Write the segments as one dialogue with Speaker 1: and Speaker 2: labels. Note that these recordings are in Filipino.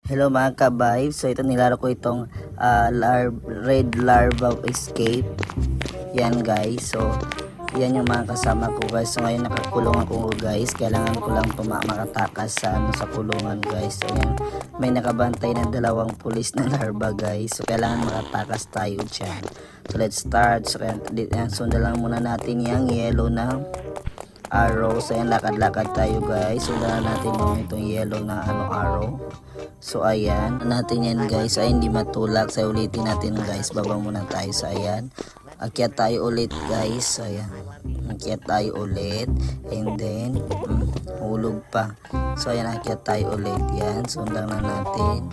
Speaker 1: Hello mga ka-vibes. So ito nilaro ko itong red larva escape. Yan guys. So yan yung mga kasama ko guys. So ngayon nakakulong ako guys. Kailangan ko lang makatakas sa kulungan guys. So yan, may nakabantay na dalawang pulis na larva guys. So kailangan makatakas tayo dyan. So let's start. So yan, sundan lang muna natin yung yellow na arrow. So yan, lakad-lakad tayo guys. Sundan natin yung itong yellow na arrow. So ayan, natin yan guys. Ay hindi matulak. So ulitin natin guys. Baba muna tayo. So ayan, akyat tayo ulit guys. So ayan, akyat tayo ulit. And then hulog pa. So ayan, akyat tayo ulit. Yan, sundan na natin.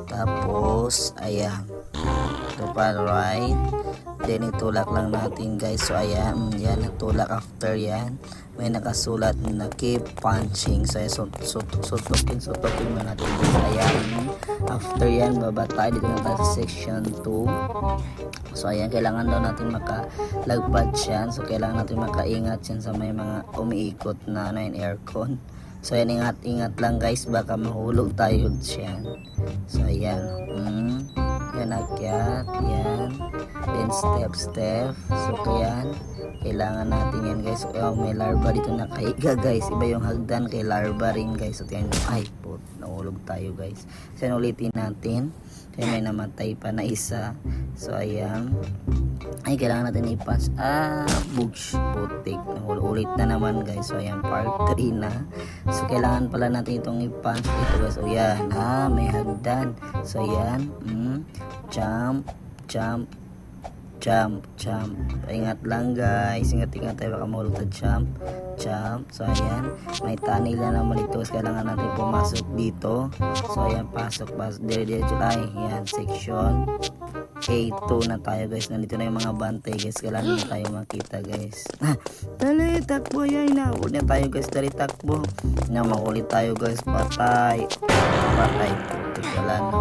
Speaker 1: Tapos ayan, ito pa right. Then itulak lang natin guys. So ayan, yan, natulak. After yan, may nakasulat na keep punching. So sutukin mo natin. Ayan, after yan, baba tayo. Dito na tayo sa section 2. So ayan, kailangan daw natin makalagpad yan. So kailangan natin makaingat yan sa may mga umiikot na aircon. So ayan, ingat lang guys, baka mahulog tayo dyan. So ayan, yan, akyat, yan, then step. So ayan, kailangan natin yan guys. So may larva dito nakahiga guys. Iba yung hagdan kay larva rin guys. So tingnan nyo, ay po, nahulog tayo guys. So yan, ulitin natin. Kaya may namatay pa na isa. So ayan, ay kailangan natin i-punch. Bugs, putik, ulit na naman guys. So ayan, part 3 na. So kailangan pala natin itong i-punch dito guys. So yan, may hagdan. So ayan, jump. Ingat lang guys, ingat tayo, baka mahulog sa jump. So ayan, may tunnel na naman ito. Kailangan natin pumasok dito. So ayan, pasok diretso tayo. Yan, section A2 na tayo guys. Nandito na yung mga bantay guys. Kailangan na tayo makita guys. Dali, takbo yan. Inaawod na tayo guys. Dali, takbo. Makulit tayo guys. Patay. Putik, wala na.